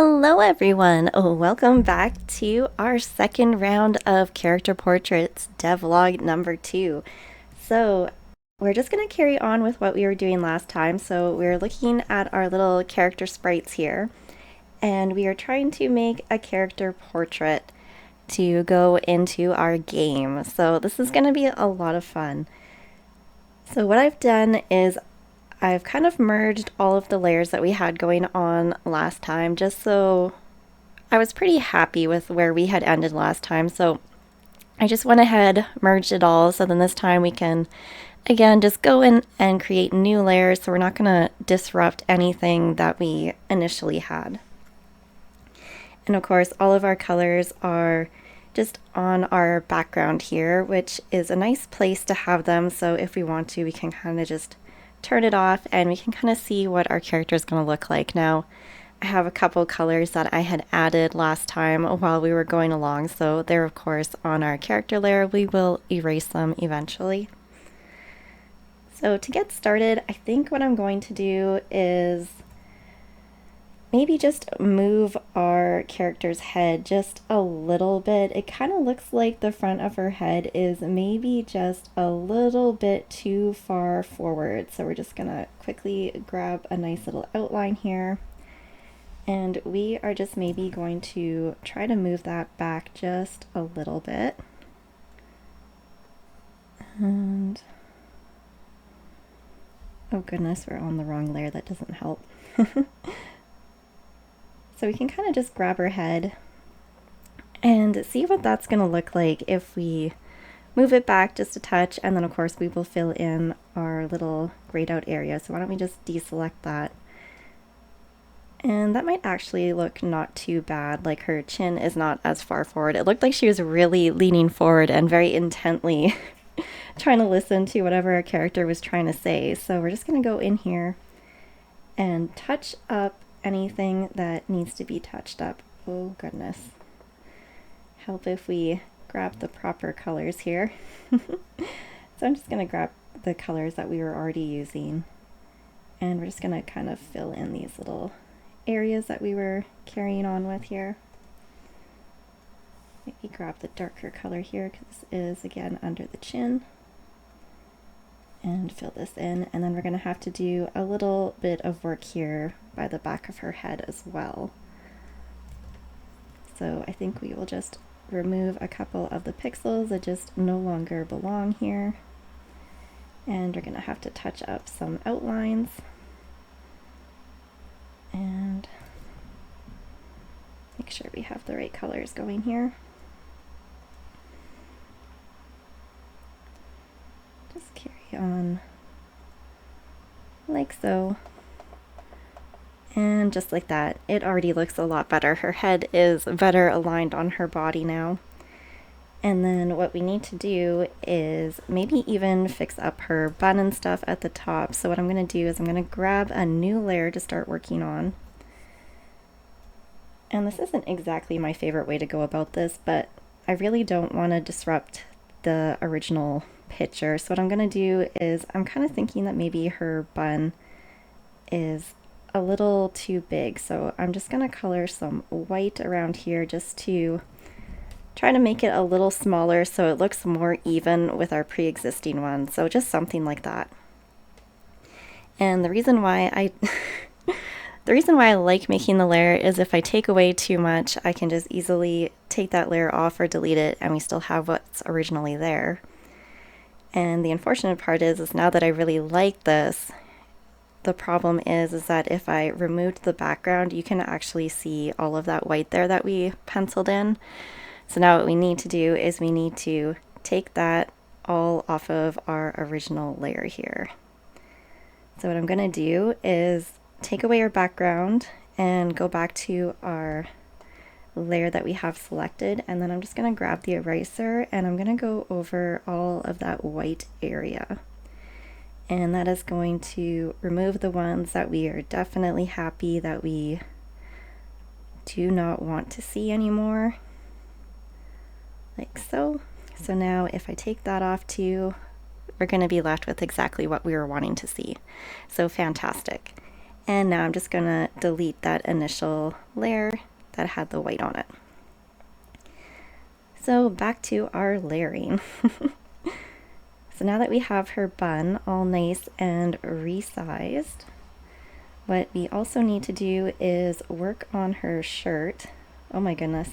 Hello everyone! Welcome back to our second round of character portraits, devlog number 2. So we're just going to carry on with what we were doing last time. So we're looking at our little character sprites here, and we are trying to make a character portrait to go into our game. So this is going to be a lot of fun. So what I've done is I've kind of merged all of the layers that we had going on last time, just so I was pretty happy with where we had ended last time. So I just went ahead, merged it all, so then this time we can again just go in and create new layers, so we're not going to disrupt anything that we initially had. And of course, all of our colors are just on our background here, which is a nice place to have them, so if we want to, we can kind of just turn it off and we can kind of see what our character is going to look like. Now, I have a couple colors that I had added last time while we were going along, so they're of course on our character layer. We will erase them eventually. So to get started, I think what I'm going to do is maybe just move our character's head just a little bit. It kind of looks like the front of her head is maybe just a little bit too far forward. So we're just gonna quickly grab a nice little outline here. And we are just maybe going to try to move that back just a little bit. And oh goodness, we're on the wrong layer. That doesn't help. So we can kind of just grab her head and see what that's going to look like if we move it back just a touch, and then of course we will fill in our little grayed out area. So why don't we just deselect that? And that might actually look not too bad, like her chin is not as far forward. It looked like she was really leaning forward and very intently trying to listen to whatever our character was trying to say. So we're just going to go in here and touch up anything that needs to be touched up. Oh goodness. Help if we grab the proper colors here. So I'm just going to grab the colors that we were already using, and we're just going to kind of fill in these little areas that we were carrying on with here. Maybe grab the darker color here because this is again under the chin, and fill this in, and then we're going to have to do a little bit of work here by the back of her head as well. So I think we will just remove a couple of the pixels that just no longer belong here, and we're going to have to touch up some outlines and make sure we have the right colors going here. Just carry on like so, and just like that, it already looks a lot better. Her head is better aligned on her body now. And then what we need to do is maybe even fix up her bun and stuff at the top. So what I'm going to do is I'm going to grab a new layer to start working on. And this isn't exactly my favorite way to go about this, but I really don't want to disrupt the original picture. So what I'm going to do is I'm kind of thinking that maybe her bun is a little too big. So I'm just going to color some white around here just to try to make it a little smaller so it looks more even with our pre-existing one. So just something like that. And the reason why I like making the layer is if I take away too much, I can just easily take that layer off or delete it, and we still have what's originally there. And the unfortunate part is now that I really like this, the problem is that if I removed the background, you can actually see all of that white there that we penciled in. So now what we need to do is we need to take that all off of our original layer here. So what I'm going to do is take away our background and go back to our layer that we have selected, and then I'm just going to grab the eraser and I'm going to go over all of that white area. And that is going to remove the ones that we are definitely happy that we do not want to see anymore. Like so. So now if I take that off too, we're going to be left with exactly what we were wanting to see. So fantastic. And now I'm just gonna delete that initial layer that had the white on it. So back to our layering. So now that we have her bun all nice and resized, what we also need to do is work on her shirt. Oh my goodness.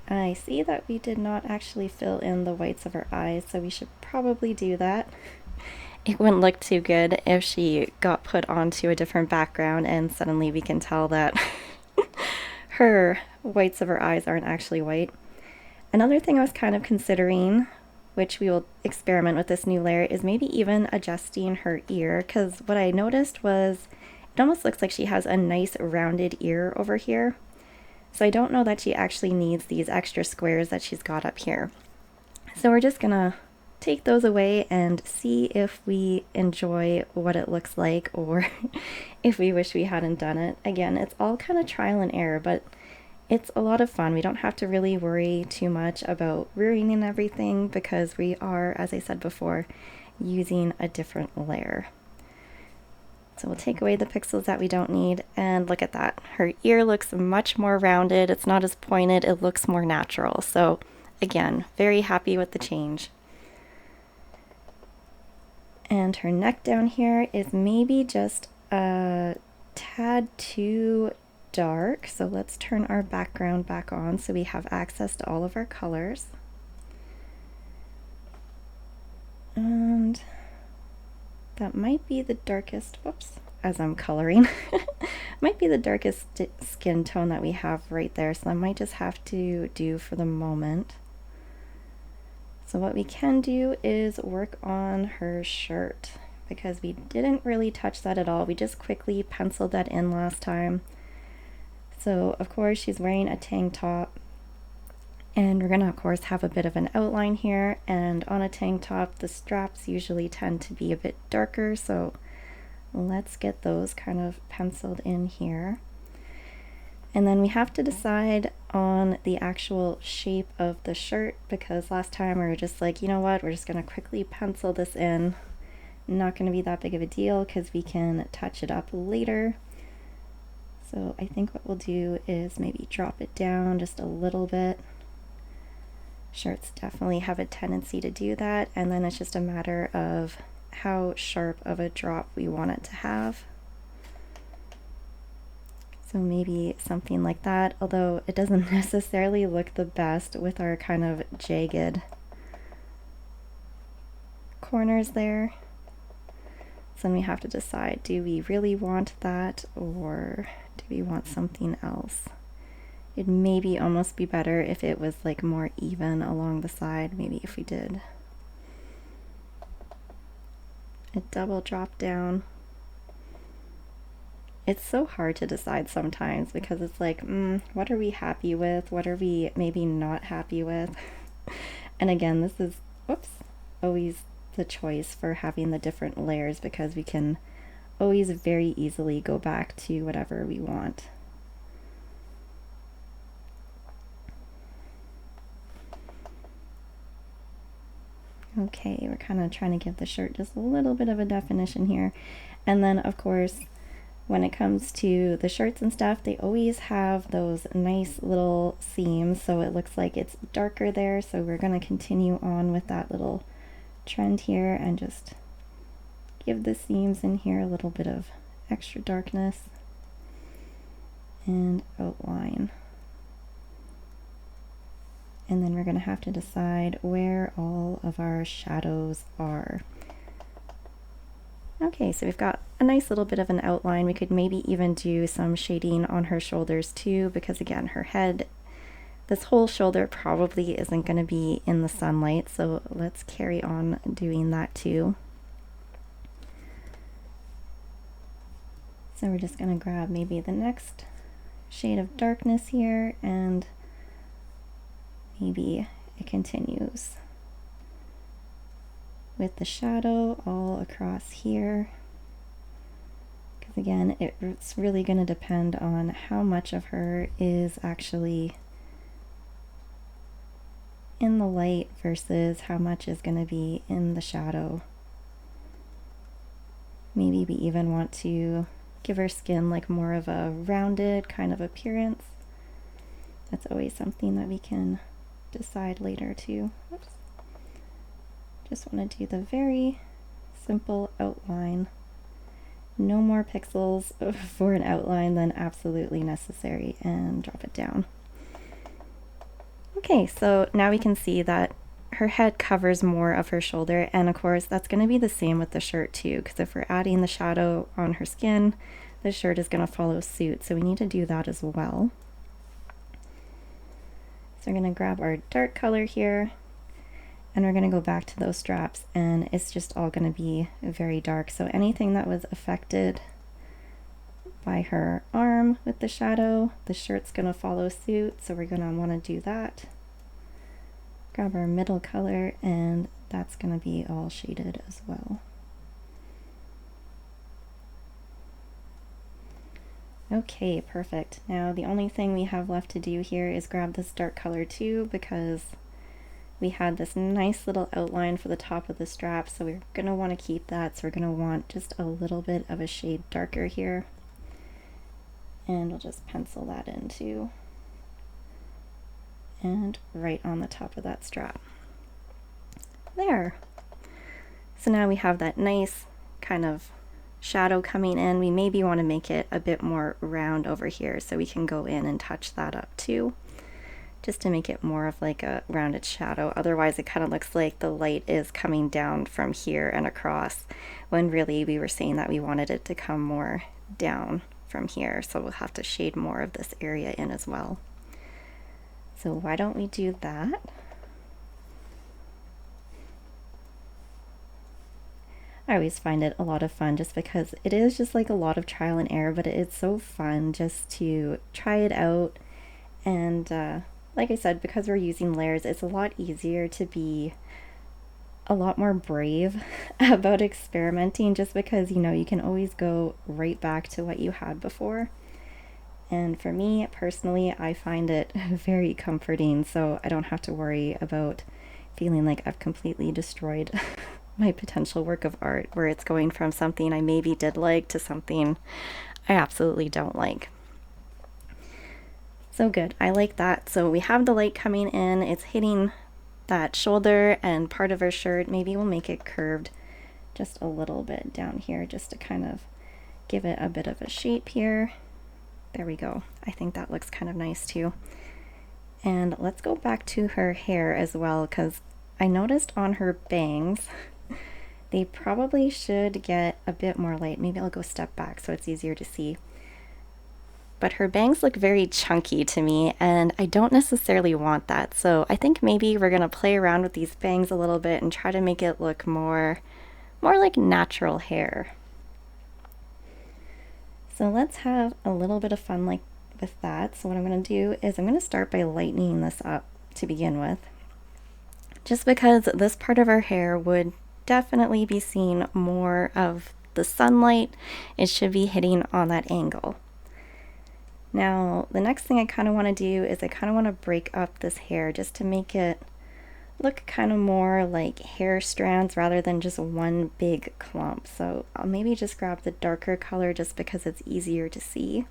I see that we did not actually fill in the whites of her eyes, so we should probably do that. It wouldn't look too good if she got put onto a different background and suddenly we can tell that her whites of her eyes aren't actually white. Another thing I was kind of considering, which we will experiment with this new layer, is maybe even adjusting her ear, because what I noticed was it almost looks like she has a nice rounded ear over here. So I don't know that she actually needs these extra squares that she's got up here. So we're just gonna take those away and see if we enjoy what it looks like or if we wish we hadn't done it. Again, it's all kind of trial and error, but it's a lot of fun. We don't have to really worry too much about ruining everything because we are, as I said before, using a different layer. So we'll take away the pixels that we don't need, and look at that. Her ear looks much more rounded. It's not as pointed. It looks more natural. So again, very happy with the change. And her neck down here is maybe just a tad too dark. So let's turn our background back on so we have access to all of our colors. And that might be the darkest, whoops, as I'm coloring, might be the darkest skin tone that we have right there. So that might just have to do for the moment. So what we can do is work on her shirt because we didn't really touch that at all. We just quickly penciled that in last time. So of course she's wearing a tank top, and we're gonna of course have a bit of an outline here, and on a tank top the straps usually tend to be a bit darker, so let's get those kind of penciled in here. And then we have to decide on the actual shape of the shirt because last time we were just like, you know what, we're just gonna quickly pencil this in. Not gonna be that big of a deal because we can touch it up later. So I think what we'll do is maybe drop it down just a little bit. Shirts definitely have a tendency to do that, and then it's just a matter of how sharp of a drop we want it to have. So maybe something like that, although it doesn't necessarily look the best with our kind of jagged corners there. So then we have to decide, do we really want that or do we want something else? It'd maybe almost be better if it was like more even along the side, maybe if we did a double drop down. It's so hard to decide sometimes because it's like, what are we happy with? What are we maybe not happy with? And again, this is, whoops, always the choice for having the different layers because we can always very easily go back to whatever we want. Okay, we're kind of trying to give the shirt just a little bit of a definition here. And then of course, when it comes to the shirts and stuff, they always have those nice little seams, so it looks like it's darker there. So we're going to continue on with that little trend here and just give the seams in here a little bit of extra darkness and outline. And then we're going to have to decide where all of our shadows are. Okay, so we've got a nice little bit of an outline. We could maybe even do some shading on her shoulders too, because again, her head, this whole shoulder probably isn't going to be in the sunlight, so let's carry on doing that too. So we're just going to grab maybe the next shade of darkness here, and maybe it continues with the shadow all across here, because again, it's really going to depend on how much of her is actually in the light versus how much is going to be in the shadow. Maybe we even want to give her skin like more of a rounded kind of appearance. That's always something that we can decide later too. Oops. Just want to do the very simple outline. No more pixels for an outline than absolutely necessary, and drop it down. Okay, so now we can see that her head covers more of her shoulder, and of course that's going to be the same with the shirt too, because if we're adding the shadow on her skin, the shirt is going to follow suit, so we need to do that as well. So we're going to grab our dark color here, and we're going to go back to those straps, and it's just all going to be very dark. So anything that was affected by her arm with the shadow, the shirt's going to follow suit, so we're going to want to do that. Grab our middle color, and that's going to be all shaded as well. Okay, perfect. Now the only thing we have left to do here is grab this dark color too, because we had this nice little outline for the top of the strap, so we're going to want to keep that. So we're going to want just a little bit of a shade darker here, and we'll just pencil that in too, and right on the top of that strap. There. So now we have that nice kind of shadow coming in. We maybe want to make it a bit more round over here, so we can go in and touch that up too, just to make it more of like a rounded shadow. Otherwise it kind of looks like the light is coming down from here and across, when really we were saying that we wanted it to come more down from here. So we'll have to shade more of this area in as well. So why don't we do that? I always find it a lot of fun, just because it is just like a lot of trial and error, but it's so fun just to try it out. And like I said, because we're using layers, it's a lot easier to be a lot more brave about experimenting, just because, you know, you can always go right back to what you had before. And for me personally, I find it very comforting, so I don't have to worry about feeling like I've completely destroyed my potential work of art, where it's going from something I maybe did like to something I absolutely don't like. So good, I like that. So we have the light coming in, it's hitting that shoulder and part of her shirt. Maybe we'll make it curved just a little bit down here, just to kind of give it a bit of a shape here. There we go. I think that looks kind of nice too. And let's go back to her hair as well, because I noticed on her bangs, they probably should get a bit more light. Maybe I'll go step back so it's easier to see. But her bangs look very chunky to me, and I don't necessarily want that. So I think maybe we're gonna play around with these bangs a little bit and try to make it look more like natural hair. So let's have a little bit of fun with that. So what I'm gonna do is I'm gonna start by lightening this up to begin with, just because this part of our hair would definitely be seeing more of the sunlight. It should be hitting on that angle. Now the next thing I kind of want to do is I kind of want to break up this hair, just to make it look kind of more like hair strands rather than just one big clump. So I'll maybe just grab the darker color just because it's easier to see,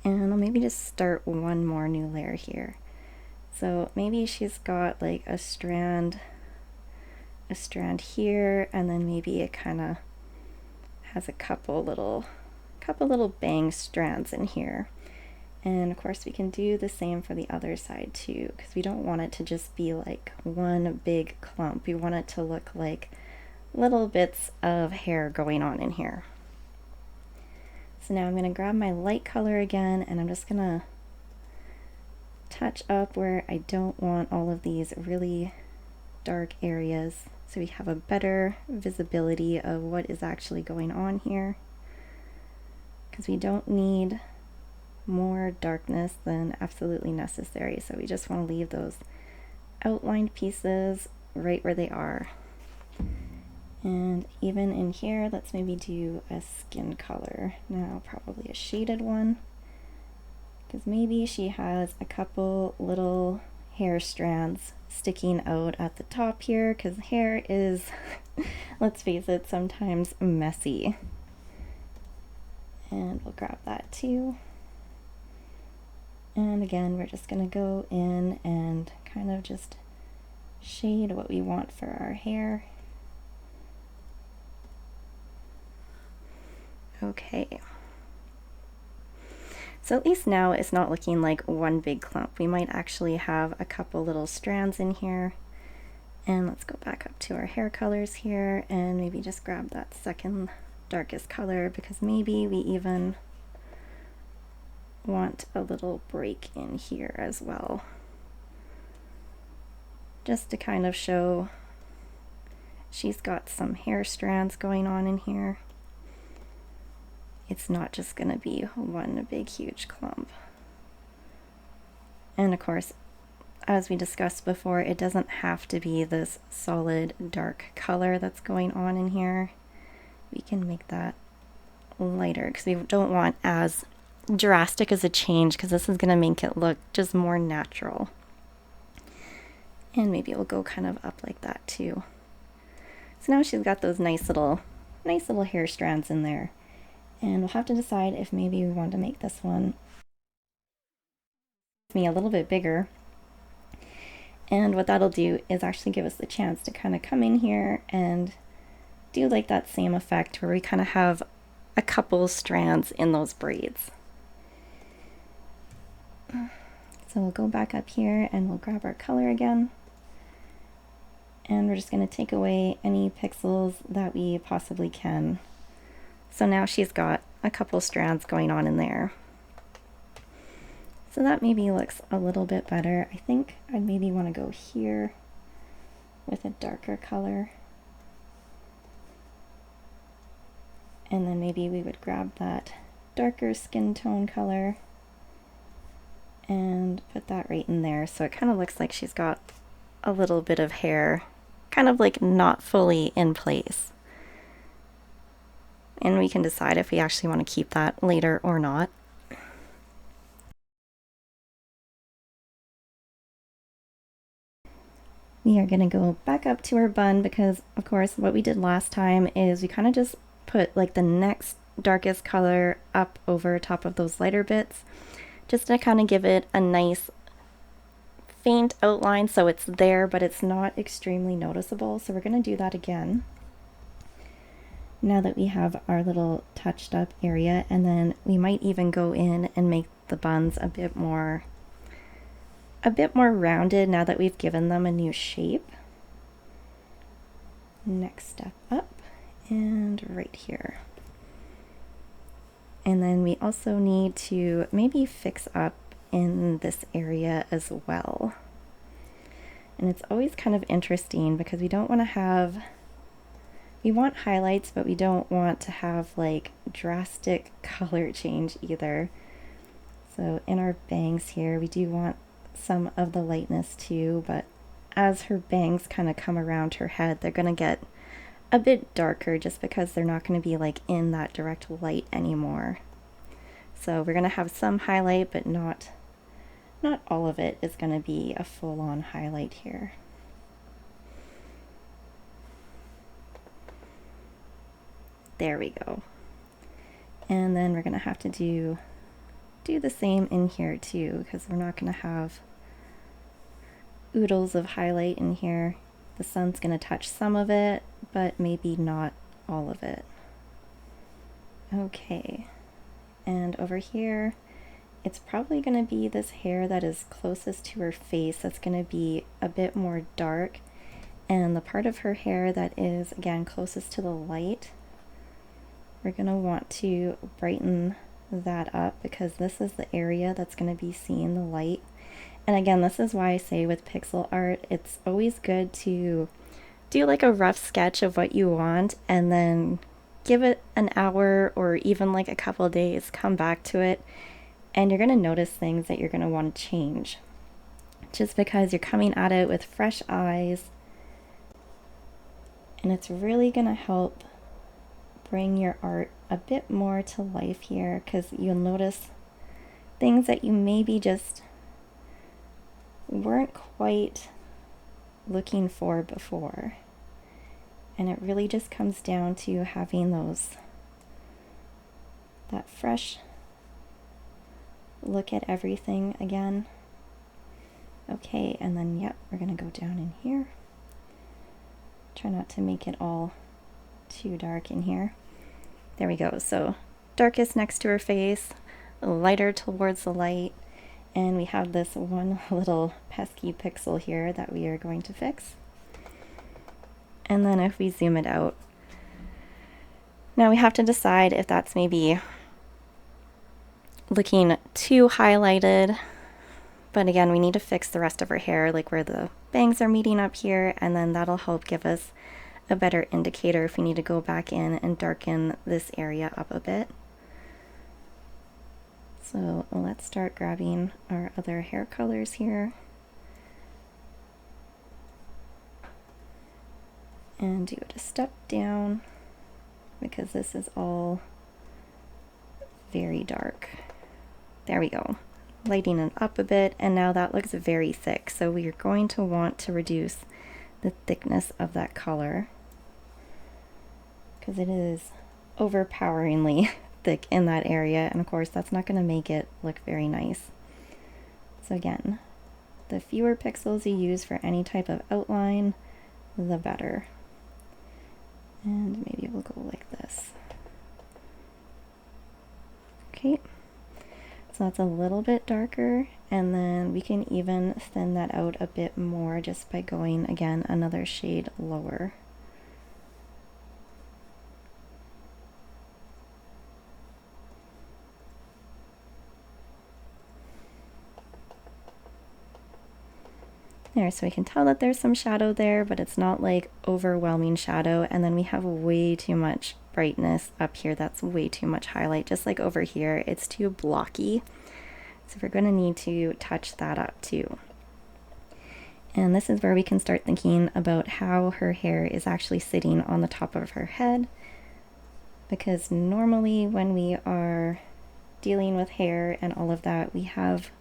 and I'll maybe just start one more new layer here. So maybe she's got like a strand here, and then maybe it kind of has a couple little bang strands in here. And of course we can do the same for the other side too, because we don't want it to just be like one big clump. We want it to look like little bits of hair going on in here. So now I'm going to grab my light color again, and I'm just going to touch up where I don't want all of these really dark areas, so we have a better visibility of what is actually going on here, because we don't need more darkness than absolutely necessary. So we just want to leave those outlined pieces right where they are. And even in here, let's maybe do a skin color. Now probably a shaded one, because maybe she has a couple little hair strands sticking out at the top here, because hair is, let's face it, sometimes messy. And we'll grab that too. And again, we're just going to go in and kind of just shade what we want for our hair. Okay. So at least now it's not looking like one big clump. We might actually have a couple little strands in here. And let's go back up to our hair colors here and maybe just grab that second darkest color, because maybe we even want a little break in here as well, just to kind of show she's got some hair strands going on in here. It's not just going to be one big huge clump. And of course, as we discussed before, it doesn't have to be this solid dark color that's going on in here. We can make that lighter because we don't want as drastic as a change, because this is going to make it look just more natural. And maybe we'll go kind of up like that too. So now she's got those nice little hair strands in there. And we'll have to decide if maybe we want to make this one a little bit bigger. And what that'll do is actually give us the chance to kind of come in here and do like that same effect where we kind of have a couple strands in those braids. So we'll go back up here and we'll grab our color again. And we're just going to take away any pixels that we possibly can. So now she's got a couple strands going on in there. So that maybe looks a little bit better. I think I'd maybe want to go here with a darker color. And then maybe we would grab that darker skin tone color and put that right in there. So it kind of looks like she's got a little bit of hair, kind of like not fully in place. And we can decide if we actually want to keep that later or not. We are going to go back up to our bun because, of course, what we did last time is we kind of just put like the next darkest color up over top of those lighter bits, just to kind of give it a nice faint outline so it's there, but it's not extremely noticeable. So we're going to do that again now that we have our little touched up area, and then we might even go in and make the buns a bit more rounded now that we've given them a new shape. Next step up and right here. And then we also need to maybe fix up in this area as well. And it's always kind of interesting because we don't want to have, we want highlights, but we don't want to have like drastic color change either. So in our bangs here, we do want some of the lightness too, but as her bangs kind of come around her head, they're going to get a bit darker just because they're not going to be like in that direct light anymore. So we're going to have some highlight, but not all of it is going to be a full-on highlight here. There we go. And then we're going to have to do the same in here too, because we're not going to have oodles of highlight in here. The sun's going to touch some of it, but maybe not all of it. Okay, and over here, it's probably going to be this hair that is closest to her face that's going to be a bit more dark, and the part of her hair that is, again, closest to the light, we're going to want to brighten that up because this is the area that's going to be seeing the light. And again, this is why I say with pixel art, it's always good to do like a rough sketch of what you want and then give it an hour or even like a couple of days, come back to it, and you're going to notice things that you're going to want to change just because you're coming at it with fresh eyes, and it's really going to help bring your art a bit more to life here, because you'll notice things that you maybe just weren't quite looking for before. And it really just comes down to having that fresh look at everything again. Okay, and then yep, we're gonna go down in here. Try not to make it all too dark in here. There we go. So darkest next to her face, lighter towards the light, and we have this one little pesky pixel here that we are going to fix. And then if we zoom it out, now we have to decide if that's maybe looking too highlighted, but again, we need to fix the rest of her hair, like where the bangs are meeting up here, and then that'll help give us a better indicator if we need to go back in and darken this area up a bit. So let's start grabbing our other hair colors here and do it a step down, because this is all very dark. There we go. Lighting it up a bit, and now that looks very thick, so we are going to want to reduce the thickness of that color because it is overpoweringly thick in that area, and of course that's not going to make it look very nice. So again, the fewer pixels you use for any type of outline, the better. And maybe we'll go like this. Okay, so that's a little bit darker, and then we can even thin that out a bit more just by going again another shade lower. There, so we can tell that there's some shadow there, but it's not like overwhelming shadow. And then we have way too much brightness up here. That's way too much highlight. Just like over here, it's too blocky. So we're going to need to touch that up too. And this is where we can start thinking about how her hair is actually sitting on the top of her head. Because normally when we are dealing with hair and all of that, we have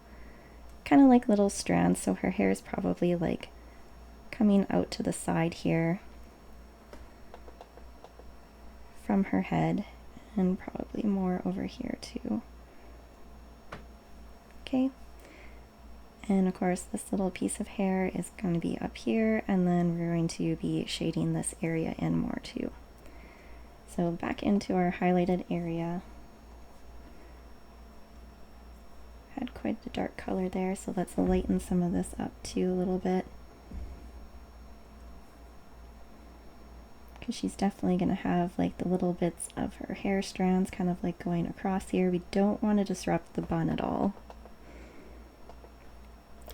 kind of like little strands, so her hair is probably like coming out to the side here from her head, and probably more over here too. Okay, and of course this little piece of hair is going to be up here, and then we're going to be shading this area in more too. So back into our highlighted area. Had quite a dark color there, so let's lighten some of this up too a little bit, because she's definitely going to have like the little bits of her hair strands kind of like going across here. We don't want to disrupt the bun at all,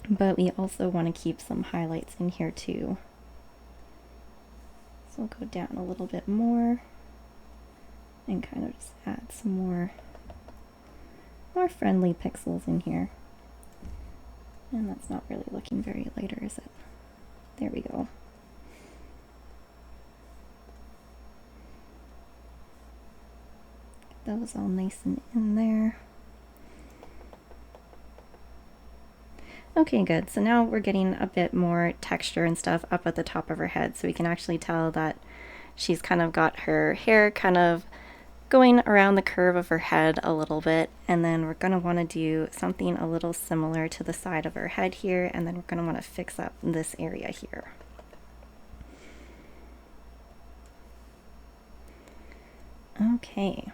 but we also want to keep some highlights in here too. So we'll go down a little bit more and kind of just add some more friendly pixels in here. And that's not really looking very lighter, is it? There we go. That was all nice and in there. Okay, good. So now we're getting a bit more texture and stuff up at the top of her head, so we can actually tell that she's kind of got her hair kind of going around the curve of her head a little bit, and then we're going to want to do something a little similar to the side of her head here, and then we're going to want to fix up this area here. Okay,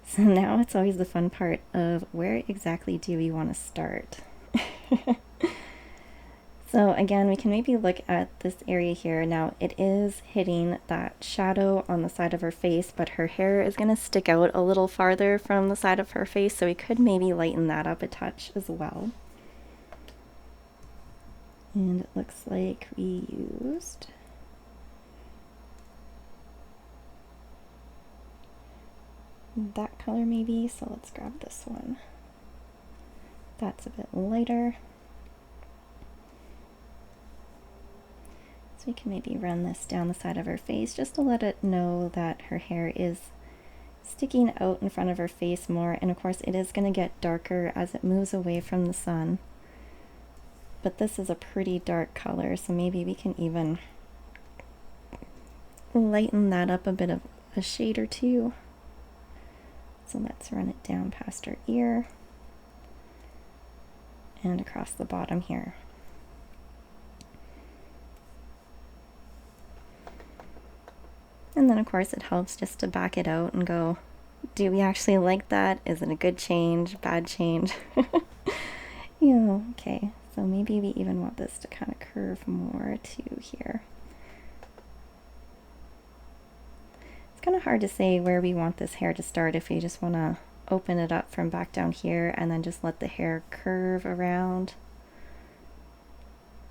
so now it's always the fun part of where exactly do we want to start. So again, we can maybe look at this area here. Now it is hitting that shadow on the side of her face, but her hair is going to stick out a little farther from the side of her face, so we could maybe lighten that up a touch as well. And it looks like we used that color maybe, so let's grab this one. That's a bit lighter. We can maybe run this down the side of her face just to let it know that her hair is sticking out in front of her face more, and of course it is going to get darker as it moves away from the sun. but this is a pretty dark color, so maybe we can even lighten that up a bit of a shade or two. So let's run it down past her ear and across the bottom here. And then of course it helps just to back it out and go, do we actually like that? Is it a good change, bad change? Yeah, okay. So maybe we even want this to kind of curve more too here. It's kind of hard to say where we want this hair to start, if we just want to open it up from back down here and then just let the hair curve around.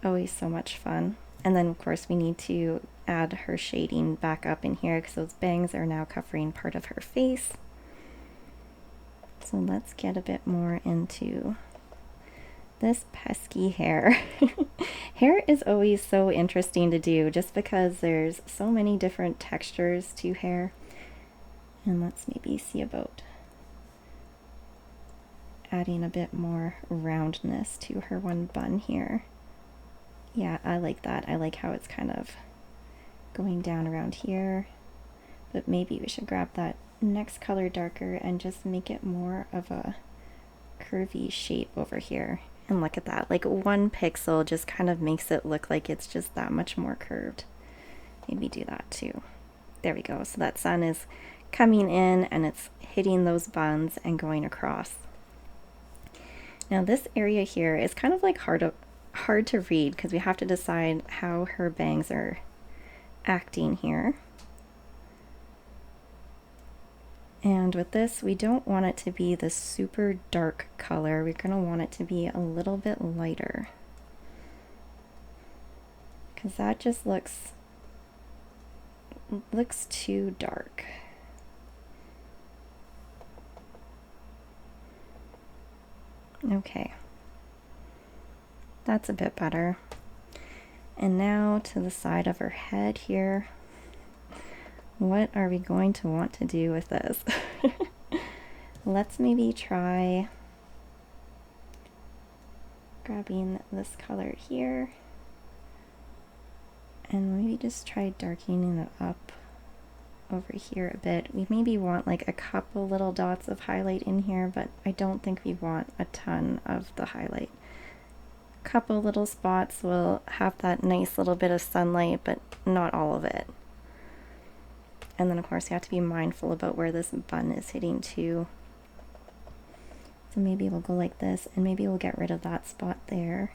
Always so much fun. And then of course we need to add her shading back up in here because those bangs are now covering part of her face. So let's get a bit more into this pesky hair. Hair is always so interesting to do just because there's so many different textures to hair. And let's maybe see about adding a bit more roundness to her one bun here. Yeah, I like that. I like how it's kind of going down around here. But maybe we should grab that next color darker and just make it more of a curvy shape over here. And look at that, like 1 pixel just kind of makes it look like it's just that much more curved. Maybe do that too. There we go. So that sun is coming in and it's hitting those buns and going across. Now this area here is kind of like hard to read because we have to decide how her bangs are acting here. And with this, we don't want it to be the super dark color. We're going to want it to be a little bit lighter, because that just looks too dark. Okay, that's a bit better. And now to the side of her head here. What are we going to want to do with this? Let's maybe try grabbing this color here and maybe just try darkening it up over here a bit. We maybe want like a couple little dots of highlight in here, but I don't think we want a ton of the highlight. A couple little spots will have that nice little bit of sunlight, but not all of it. And then of course you have to be mindful about where this bun is hitting too. So maybe we'll go like this, and maybe we'll get rid of that spot there.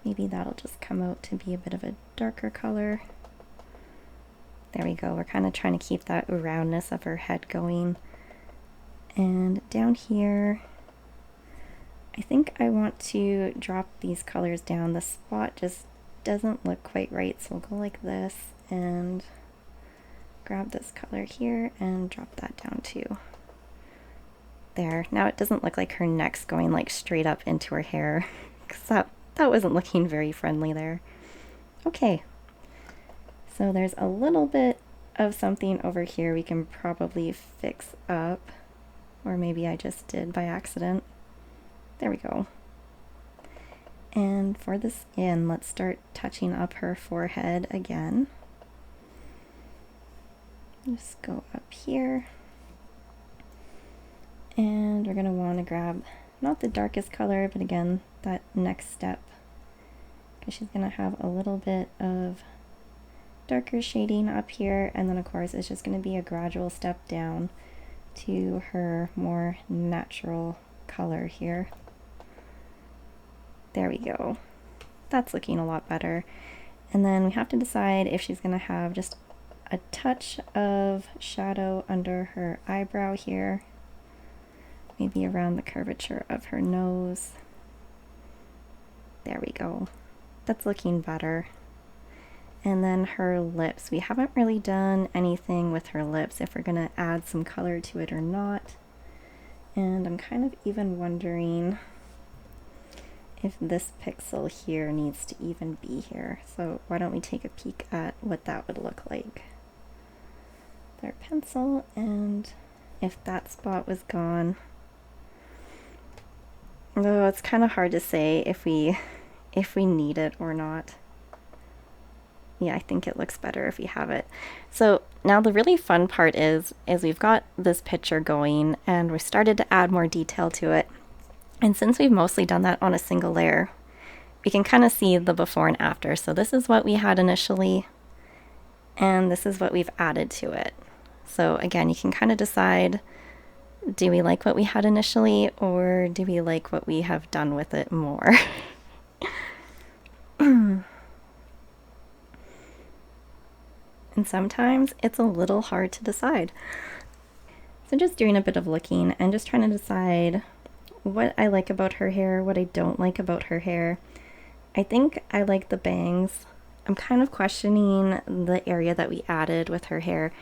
Maybe that'll just come out to be a bit of a darker color. There we go. We're kind of trying to keep that roundness of her head going. And down here, I think I want to drop these colors down. The spot just doesn't look quite right, so we'll go like this and grab this color here and drop that down too. There. Now it doesn't look like her neck's going like straight up into her hair, because that wasn't looking very friendly there. Okay. So there's a little bit of something over here we can probably fix up, or maybe I just did by accident. There we go. And for the skin, let's start touching up her forehead again. Just go up here, and we're going to want to grab not the darkest color, but again that next step, because she's going to have a little bit of darker shading up here, and then of course it's just going to be a gradual step down to her more natural color here. There we go. That's looking a lot better. And then we have to decide if she's going to have just a touch of shadow under her eyebrow here, maybe around the curvature of her nose. There we go. That's looking better. And then her lips. We haven't really done anything with her lips, if we're going to add some color to it or not. And I'm kind of even wondering if this pixel here needs to even be here. So why don't we take a peek at what that would look like. With our pencil, and if that spot was gone. Though it's kind of hard to say if we if we need it or not. Yeah, I think it looks better if we have it. So now the really fun part is we've got this picture going and we started to add more detail to it. And since we've mostly done that on a single layer, we can kind of see the before and after. So this is what we had initially, and this is what we've added to it. So again, you can kind of decide, do we like what we had initially, or do we like what we have done with it more? And sometimes it's a little hard to decide. So just doing a bit of looking and just trying to decide what I like about her hair, what I don't like about her hair. I think I like the bangs. I'm kind of questioning the area that we added with her hair,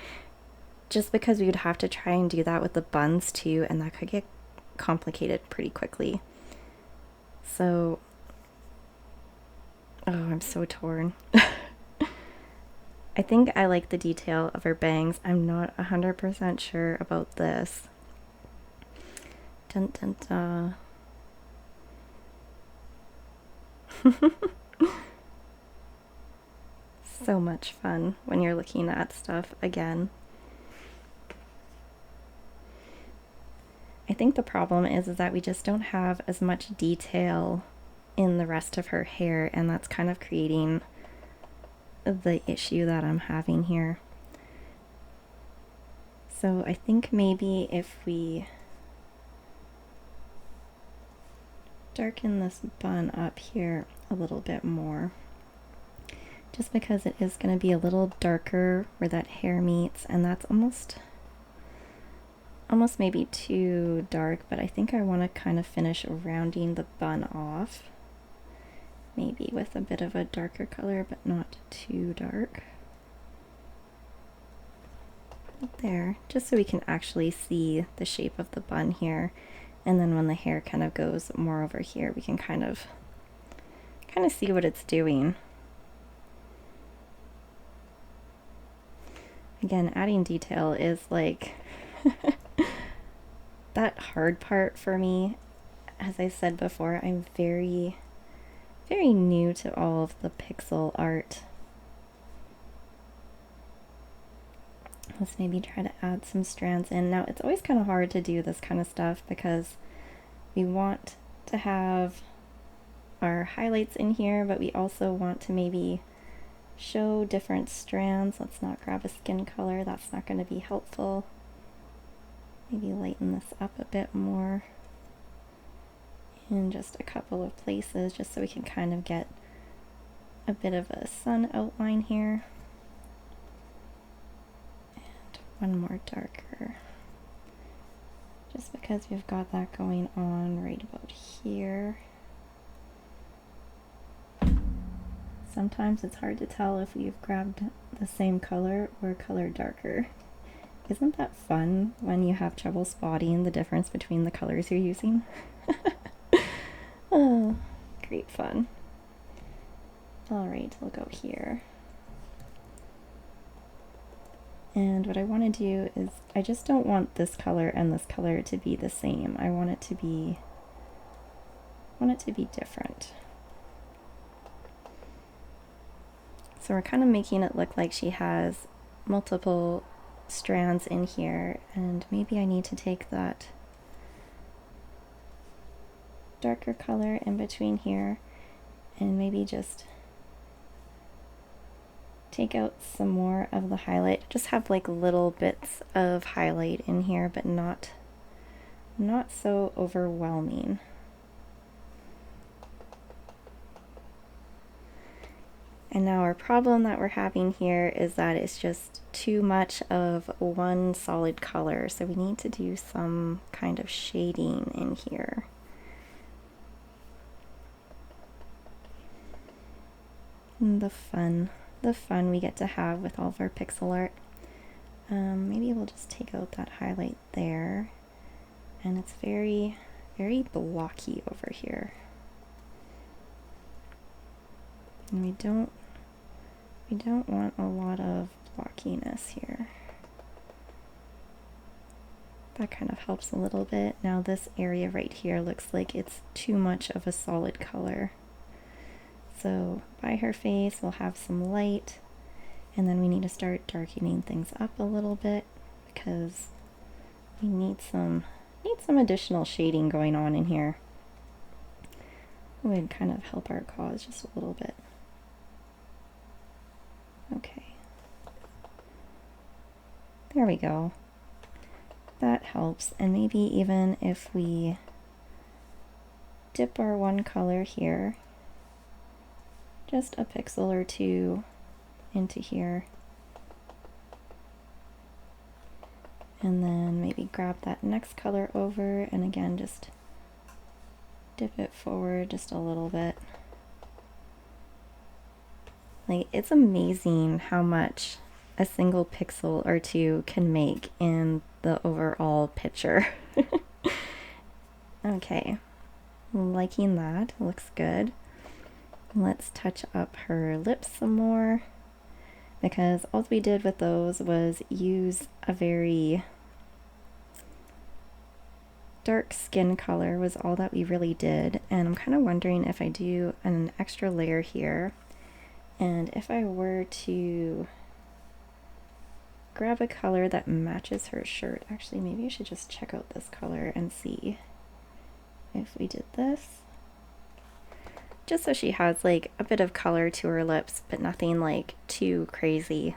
just because we would have to try and do that with the buns too, and that could get complicated pretty quickly. So, oh, I'm so torn. I think I like the detail of her bangs. I'm not 100% sure about this. Dun dun dun. So much fun when you're looking at stuff again. I think the problem is that we just don't have as much detail in the rest of her hair, and that's kind of creating the issue that I'm having here. So I think maybe if we darken this bun up here a little bit more, just because it is going to be a little darker where that hair meets, and that's almost maybe too dark, but I think I want to kind of finish rounding the bun off. Maybe with a bit of a darker color, but not too dark. There, just so we can actually see the shape of the bun here. And then when the hair kind of goes more over here, we can kind of see what it's doing. Again, adding detail is like that hard part for me. As I said before, I'm very new to all of the pixel art. Let's maybe try to add some strands in. Now, it's always kind of hard to do this kind of stuff because we want to have our highlights in here, but we also want to maybe show different strands. Let's not grab a skin color. That's not going to be helpful. Maybe lighten this up a bit more in just a couple of places, just so we can kind of get a bit of a sun outline here. And one more darker, just because we've got that going on right about here. Sometimes it's hard to tell if we've grabbed the same color or color darker. Isn't that fun when you have trouble spotting the difference between the colors you're using? Oh, great fun. Alright, we'll go here. And what I want to do is, I just don't want this color and this color to be the same. I want it to be different. So we're kind of making it look like she has multiple strands in here, and maybe I need to take that darker color in between here and maybe just take out some more of the highlight. Just have like little bits of highlight in here, but not so overwhelming. And now our problem that we're having here is that it's just too much of one solid color, so we need to do some kind of shading in here. And the fun we get to have with all of our pixel art. Maybe we'll just take out that highlight there, and it's very blocky over here. And we don't want a lot of blockiness here. That kind of helps a little bit. Now this area right here looks like it's too much of a solid color. So by her face, we'll have some light, and then we need to start darkening things up a little bit because we need some additional shading going on in here. It would kind of help our cause just a little bit. Okay. There we go. That helps. And maybe even if we dip our one color here, just a pixel or two into here, and then maybe grab that next color over, and again just dip it forward just a little bit. Like, it's amazing how much a single pixel or two can make in the overall picture. Okay, liking that, looks good. Let's touch up her lips some more, because all we did with those was use a very dark skin color was all that we really did. And I'm kind of wondering if I do an extra layer here, and if I were to grab a color that matches her shirt. Actually, maybe I should just check out this color and see if we did this. Just so she has like a bit of color to her lips, but nothing like too crazy.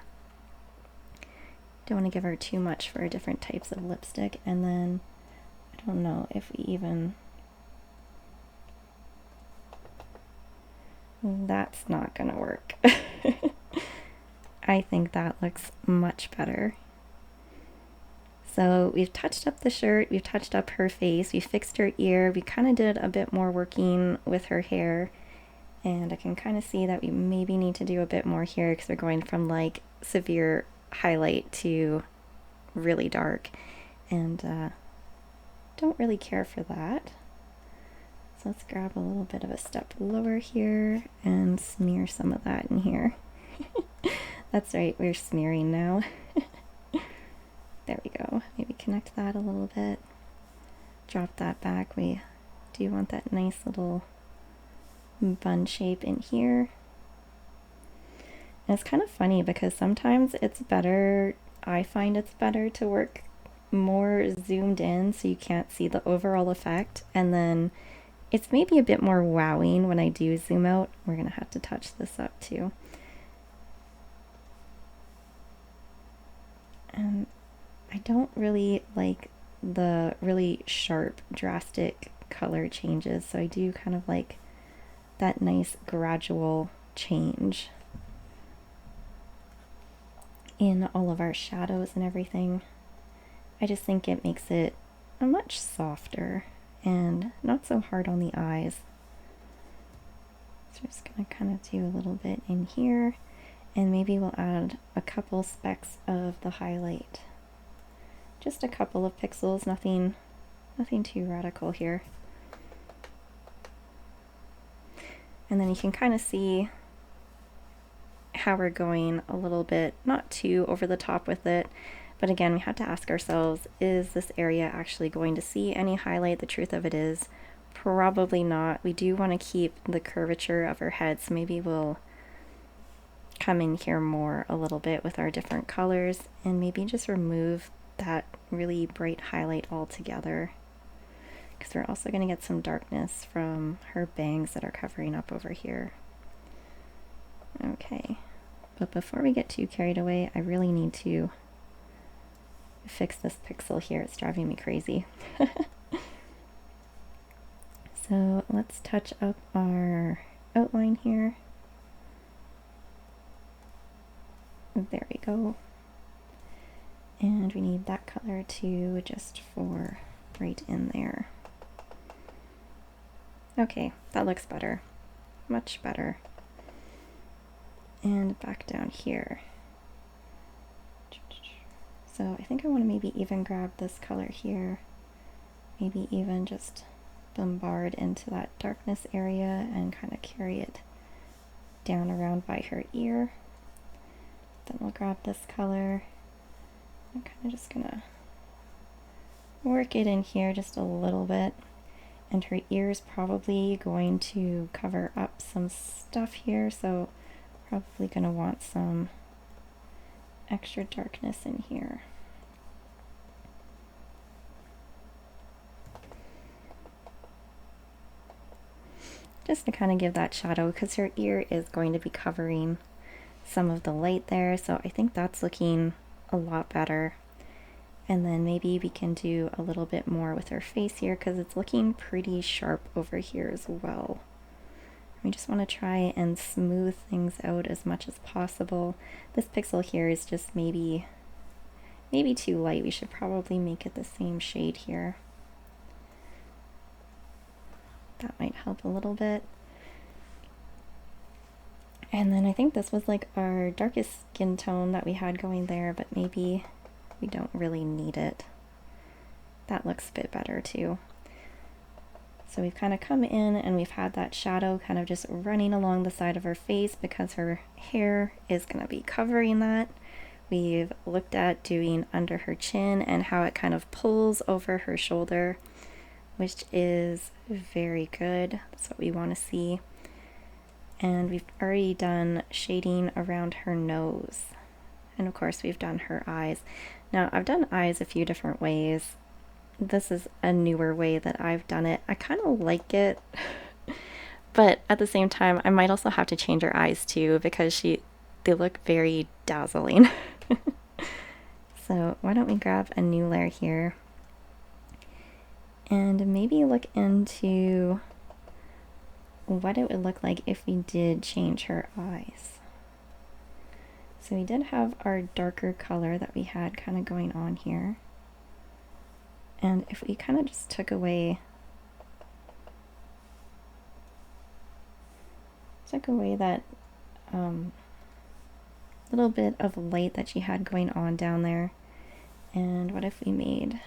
Don't want to give her too much for different types of lipstick. And then I don't know if we even... That's not gonna work. I think that looks much better. So we've touched up the shirt, we've touched up her face, we fixed her ear, we kind of did a bit more working with her hair, and I can kind of see that we maybe need to do a bit more here because we're going from like severe highlight to really dark, and don't really care for that. So let's grab a little bit of a step lower here and smear some of that in here. That's right, we're smearing now. There we go. Maybe connect that a little bit. Drop that back. We do want that nice little bun shape in here. And it's kind of funny because sometimes it's better, I find it's better to work more zoomed in so you can't see the overall effect. And then it's maybe a bit more wowing when I do zoom out. We're going to have to touch this up too. And I don't really like the really sharp, drastic color changes, so I do kind of like that nice gradual change in all of our shadows and everything. I just think it makes it a much softer and not so hard on the eyes. So I'm just gonna kind of do a little bit in here. And maybe we'll add a couple specks of the highlight. Just a couple of pixels, nothing too radical here. And then you can kind of see how we're going a little bit, not too over the top with it, but again, we had to ask ourselves, is this area actually going to see any highlight? The truth of it is, probably not. We do want to keep the curvature of her head, so maybe we'll come in here more a little bit with our different colors and maybe just remove that really bright highlight altogether, because we're also going to get some darkness from her bangs that are covering up over here. Okay, but before we get too carried away, I really need to fix this pixel here. It's driving me crazy. So let's touch up our outline here. There we go. And we need that color too, just for right in there. Okay, that looks better. Much better. And back down here. So I think I want to maybe even grab this color here. Maybe even just bombard into that darkness area and kind of carry it down around by her ear. Then we'll grab this color. I'm kind of just gonna work it in here just a little bit. And her ear is probably going to cover up some stuff here, so probably going to want some extra darkness in here. Just to kind of give that shadow, because her ear is going to be covering some of the light there, so I think that's looking a lot better. And then maybe we can do a little bit more with her face here, because it's looking pretty sharp over here as well. We just want to try and smooth things out as much as possible. This pixel here is just maybe too light. We should probably make it the same shade here. That might help a little bit. And then I think this was like our darkest skin tone that we had going there, but maybe we don't really need it. That looks a bit better too. So we've kind of come in and we've had that shadow kind of just running along the side of her face because her hair is going to be covering that. We've looked at doing under her chin and how it kind of pulls over her shoulder, which is very good. That's what we want to see. And we've already done shading around her nose. And of course we've done her eyes. Now I've done eyes a few different ways. This is a newer way that I've done it. I kind of like it, but at the same time I might also have to change her eyes too because they look very dazzling. So why don't we grab a new layer here and maybe look into what it would look like if we did change her eyes. So we did have our darker color that we had kind of going on here. And if we kind of just took away that little bit of light that she had going on down there, and what if we made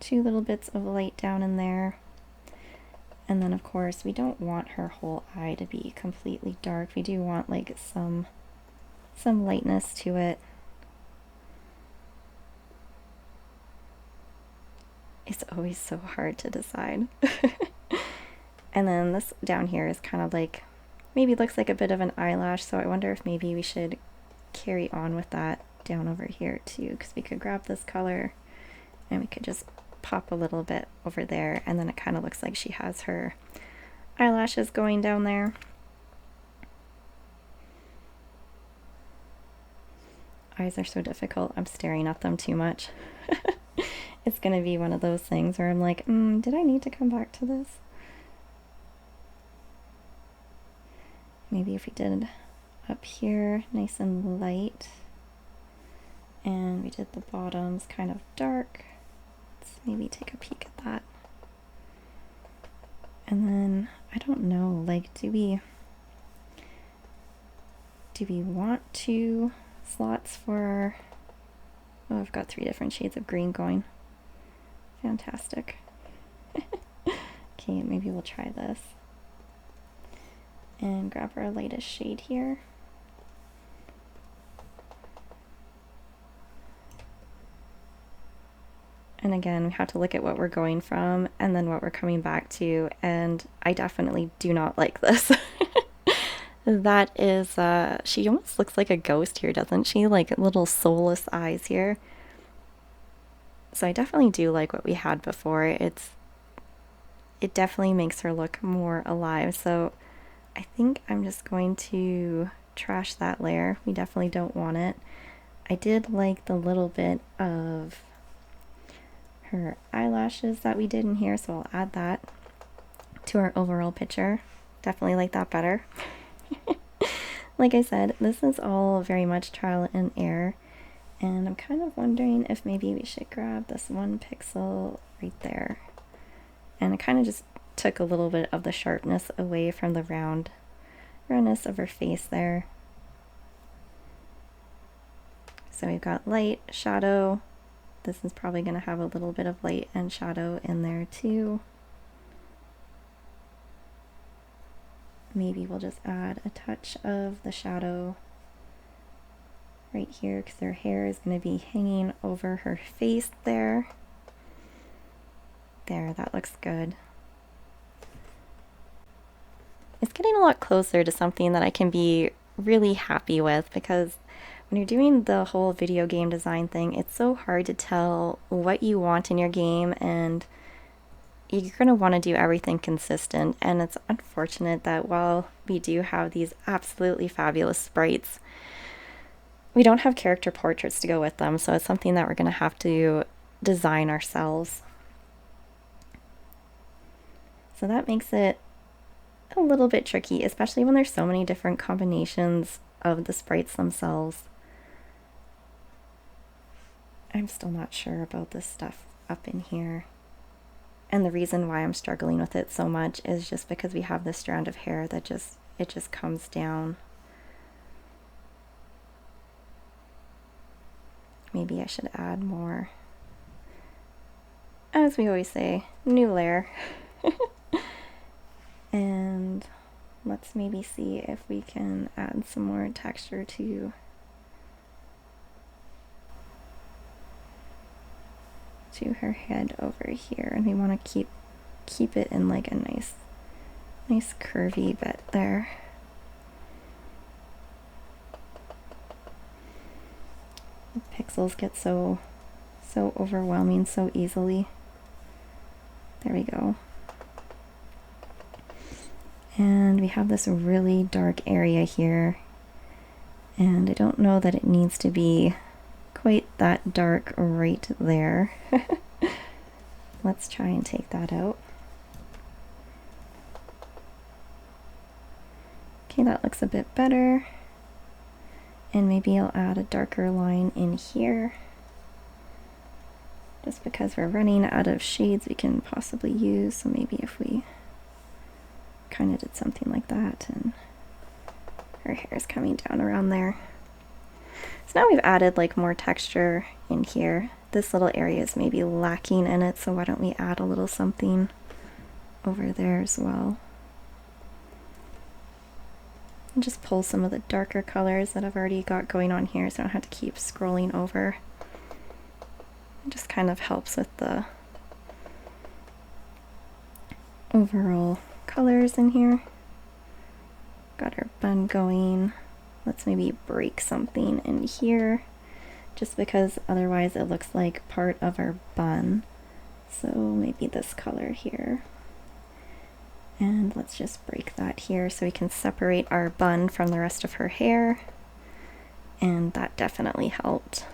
2 little bits of light down in there? And then of course we don't want her whole eye to be completely dark. We do want like some lightness to it. It's always so hard to decide. And then this down here is kind of like, maybe looks like a bit of an eyelash, so I wonder if maybe we should carry on with that down over here too, because we could grab this color and we could just pop a little bit over there, and then it kind of looks like she has her eyelashes going down there. Eyes are so difficult. I'm staring at them too much. It's gonna be one of those things where I'm like, did I need to come back to this? Maybe if we did up here nice and light, and we did the bottoms kind of dark. Let's maybe take a peek at that. And then I don't know, like, do we want 2 slots for oh, I've got 3 different shades of green going. Fantastic. Okay, maybe we'll try this and grab our lightest shade here. And again, we have to look at what we're going from and then what we're coming back to, and I definitely do not like this. That is, she almost looks like a ghost here, doesn't she? Like little soulless eyes here. So I definitely do like what we had before. It definitely makes her look more alive. So I think I'm just going to trash that layer. We definitely don't want it. I did like the little bit of her eyelashes that we did in here, so I'll add that to our overall picture. Definitely like that better. Like I said, this is all very much trial and error, and I'm kind of wondering if maybe we should grab this 1 pixel right there. And I kind of just took a little bit of the sharpness away from the roundness of her face there. So we've got light, shadow. This is probably going to have a little bit of light and shadow in there too. Maybe we'll just add a touch of the shadow right here because her hair is going to be hanging over her face there. There, that looks good. It's getting a lot closer to something that I can be really happy with, because when you're doing the whole video game design thing, it's so hard to tell what you want in your game, and you're going to want to do everything consistent. And it's unfortunate that while we do have these absolutely fabulous sprites, we don't have character portraits to go with them, so it's something that we're going to have to design ourselves. So that makes it a little bit tricky, especially when there's so many different combinations of the sprites themselves. I'm still not sure about this stuff up in here. And the reason why I'm struggling with it so much is just because we have this strand of hair that just comes down. Maybe I should add more. As we always say, new layer. And let's maybe see if we can add some more texture to her head over here, and we want to keep it in like a nice curvy bit there. The pixels get so overwhelming so easily. There we go. And we have this really dark area here, and I don't know that it needs to be quite that dark right there. Let's try and take that out. Okay, that looks a bit better. And maybe I'll add a darker line in here, just because we're running out of shades we can possibly use. So maybe if we kind of did something like that, and her hair is coming down around there. So now we've added like more texture in here. This little area is maybe lacking in it, so why don't we add a little something over there as well. And just pull some of the darker colors that I've already got going on here, so I don't have to keep scrolling over. It just kind of helps with the overall colors in here. Got our bun going. Let's maybe break something in here, just because otherwise it looks like part of our bun. So maybe this color here. And let's just break that here so we can separate our bun from the rest of her hair. And that definitely helped.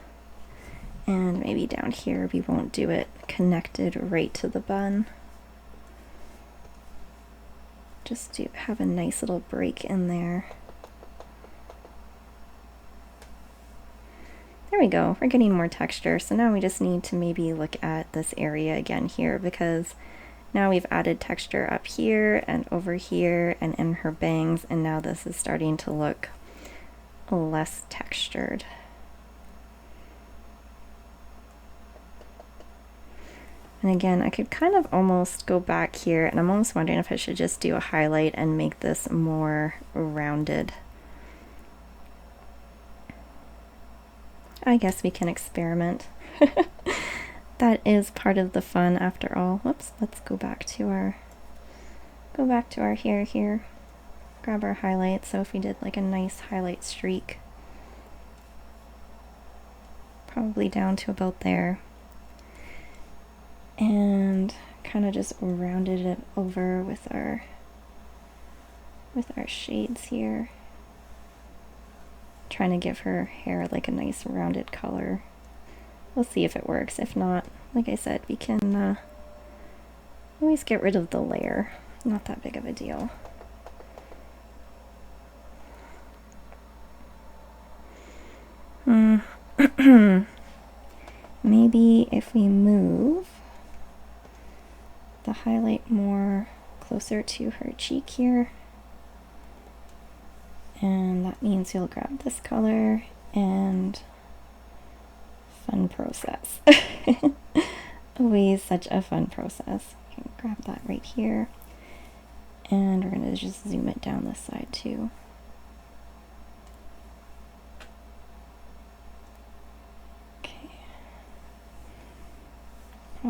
And maybe down here we won't do it connected right to the bun. Just to have a nice little break in there. There we go, we're getting more texture. So now we just need to maybe look at this area again here, because now we've added texture up here and over here and in her bangs, and now this is starting to look less textured. And again, I could kind of almost go back here, and I'm almost wondering if I should just do a highlight and make this more rounded. I guess we can experiment. That is part of the fun after all. Whoops, let's go back to our hair here. Grab our highlight. So if we did like a nice highlight streak, probably down to about there, and kind of just rounded it over with our shades here, trying to give her hair like a nice rounded color. We'll see if it works. If not, like I said, we can always get rid of the layer. Not that big of a deal. Maybe if we move the highlight more closer to her cheek here, and that means you'll grab this color, and fun process. Always such a fun process. Okay, grab that right here, and we're going to just zoom it down this side too.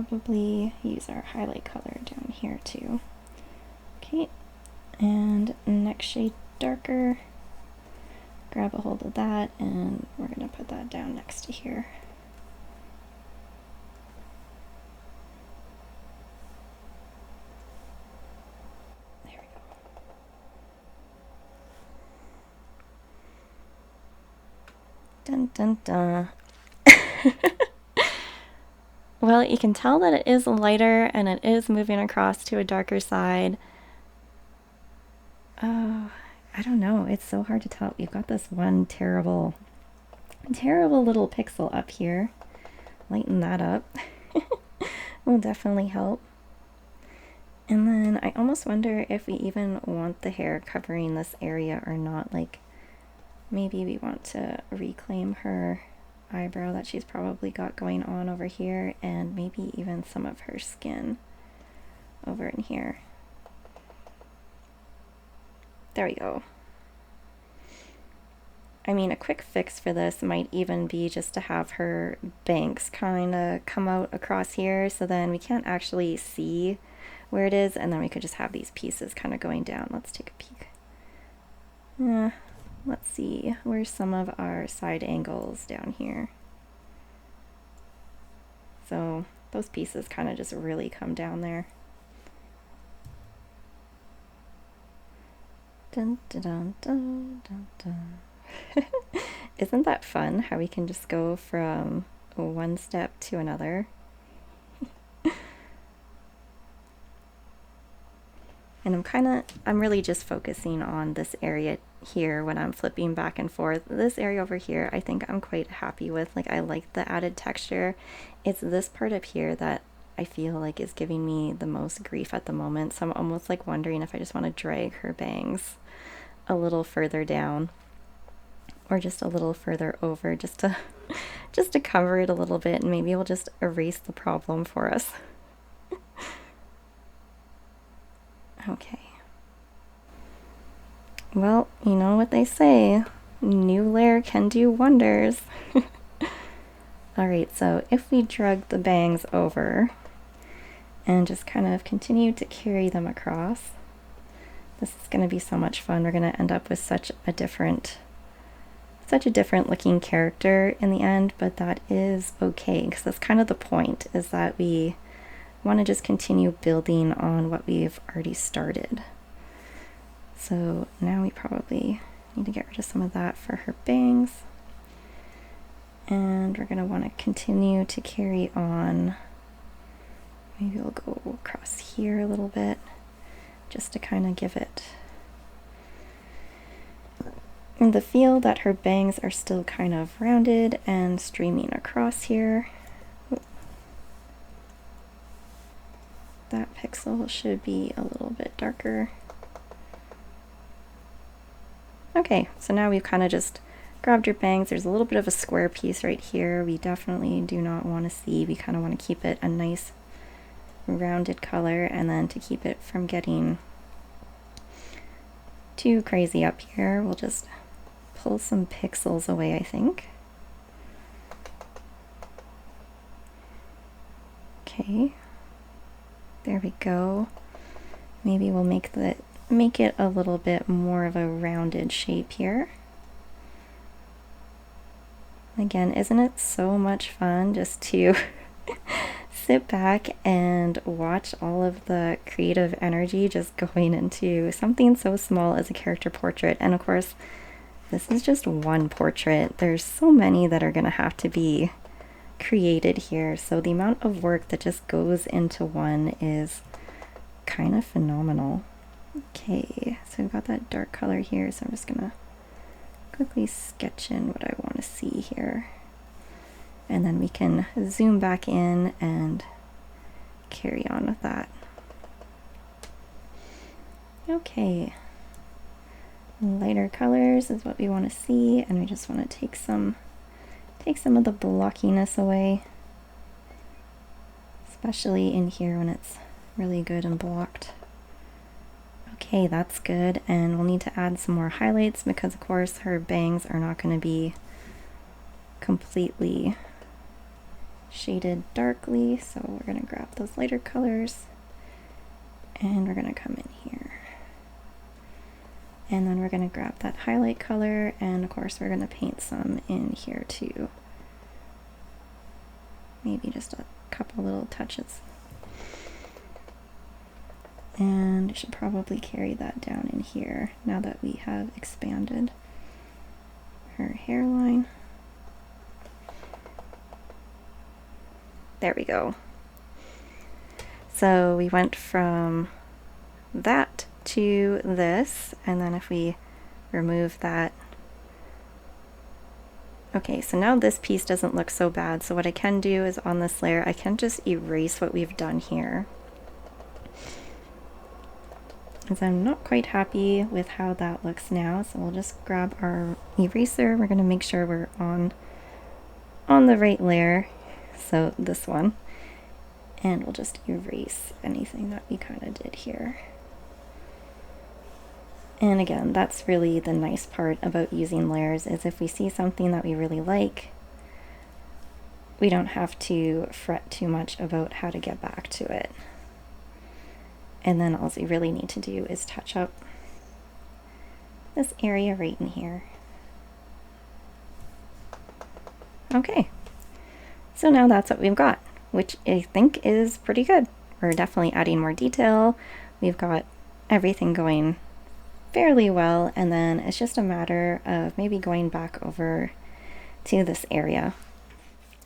probably use our highlight color down here too. Okay, and next shade darker. Grab a hold of that, and we're going to put that down next to here. There we go. Dun dun dun. Well, you can tell that it is lighter and it is moving across to a darker side. Oh, I don't know. It's so hard to tell. We've got this one terrible little pixel up here. Lighten that up. Will definitely help. And then I almost wonder if we even want the hair covering this area or not. Like, maybe we want to reclaim her eyebrow that she's probably got going on over here, and maybe even some of her skin over in here. There we go. I mean, a quick fix for this might even be just to have her bangs kind of come out across here, so then we can't actually see where it is, and then we could just have these pieces kind of going down. Let's take a peek. Let's see, where's some of our side angles down here? So those pieces kind of just really come down there. Dun, dun, dun, dun, dun, dun. Isn't that fun how we can just go from one step to another? And I'm really just focusing on this area here when I'm flipping back and forth. This area over here, I think I'm quite happy with. Like, I like the added texture. It's this part up here that I feel like is giving me the most grief at the moment. So I'm almost like wondering if I just want to drag her bangs a little further down, or just a little further over, just to cover it a little bit, and maybe we'll just erase the problem for us. Okay. Well, you know what they say, new layer can do wonders. Alright, so if we drug the bangs over and just kind of continue to carry them across, this is going to be so much fun. We're going to end up with such a different looking character in the end, but that is okay, because that's kind of the point, is that we want to just continue building on what we've already started. So now we probably need to get rid of some of that for her bangs. And we're going to want to continue to carry on. Maybe we'll go across here a little bit, just to kind of give it the feel that her bangs are still kind of rounded and streaming across here. That pixel should be a little bit darker. Okay, so now we've kind of just grabbed your bangs. There's a little bit of a square piece right here. We definitely do not want to see. We kind of want to keep it a nice rounded color, and then to keep it from getting too crazy up here, we'll just pull some pixels away, I think. Okay. There we go. Maybe we'll make it a little bit more of a rounded shape here. Again, isn't it so much fun just to sit back and watch all of the creative energy just going into something so small as a character portrait? And of course, this is just one portrait. There's so many that are going to have to be created here, so the amount of work that just goes into one is kind of phenomenal. Okay, so we've got that dark color here, so I'm just gonna quickly sketch in what I want to see here, and then we can zoom back in and carry on with that. Okay, lighter colors is what we want to see, and we just want to take some of the blockiness away, especially in here when it's really good and blocked. Okay, that's good, and we'll need to add some more highlights because of course her bangs are not going to be completely shaded darkly, so we're going to grab those lighter colors and we're going to come in here. And then we're going to grab that highlight color, and of course we're going to paint some in here too. Maybe just a couple little touches. And I should probably carry that down in here now that we have expanded her hairline. There we go. So we went from that to this, and then if we remove that. Okay, so now this piece doesn't look so bad. So what I can do is on this layer, I can just erase what we've done here, because I'm not quite happy with how that looks now. So we'll just grab our eraser. We're going to make sure we're on the right layer, so this one, and we'll just erase anything that we kind of did here. And again, that's really the nice part about using layers, is if we see something that we really like, we don't have to fret too much about how to get back to it. And then all we really need to do is touch up this area right in here. Okay, so now that's what we've got, which I think is pretty good. We're definitely adding more detail. We've got everything going fairly well, and then it's just a matter of maybe going back over to this area.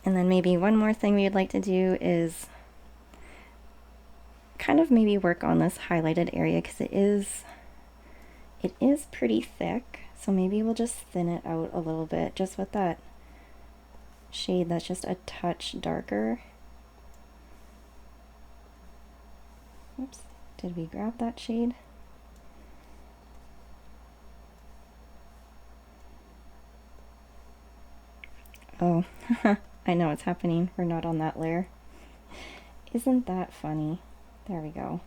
And then maybe one more thing we'd like to do is kind of maybe work on this highlighted area, because it is pretty thick, so maybe we'll just thin it out a little bit just with that shade that's just a touch darker. Oops, did we grab that shade? Oh, I know what's happening. We're not on that layer. Isn't that funny? There we go.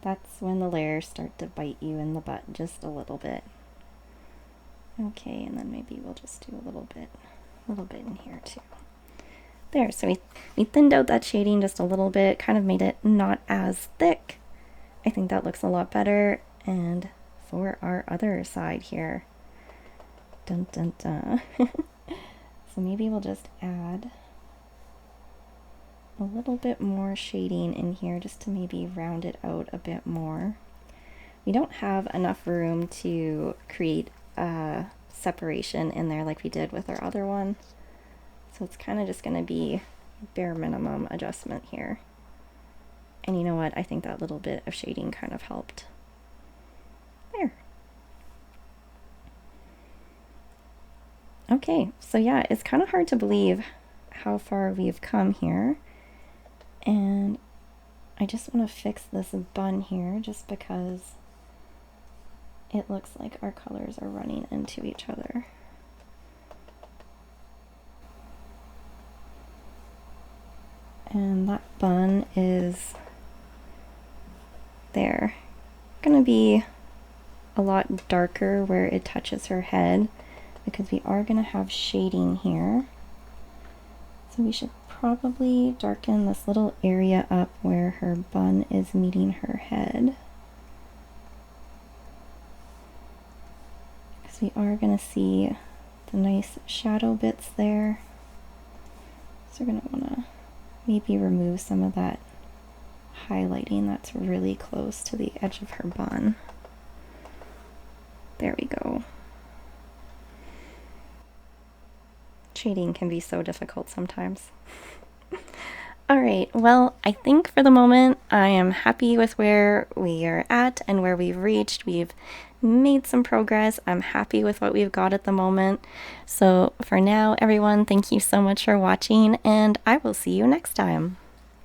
That's when the layers start to bite you in the butt just a little bit. Okay, and then maybe we'll just do a little bit in here too. There, so we thinned out that shading just a little bit, kind of made it not as thick. I think that looks a lot better. And for our other side here, dun dun dun. So maybe we'll just add a little bit more shading in here just to maybe round it out a bit more. We don't have enough room to create a separation in there like we did with our other one. So it's kind of just going to be bare minimum adjustment here. And you know what? I think that little bit of shading kind of helped. There. Okay, so yeah, it's kind of hard to believe how far we've come here. And I just want to fix this bun here just because it looks like our colors are running into each other. And that bun is there. Gonna be a lot darker where it touches her head, because we are gonna have shading here. So we should probably darken this little area up where her bun is meeting her head, because we are gonna see the nice shadow bits there. So we're gonna wanna maybe remove some of that highlighting that's really close to the edge of her bun. There we go. Shading can be so difficult sometimes. Alright, well, I think for the moment I am happy with where we are at and where we've reached. We've made some progress. I'm happy with what we've got at the moment. So for now, everyone, thank you so much for watching, and I will see you next time.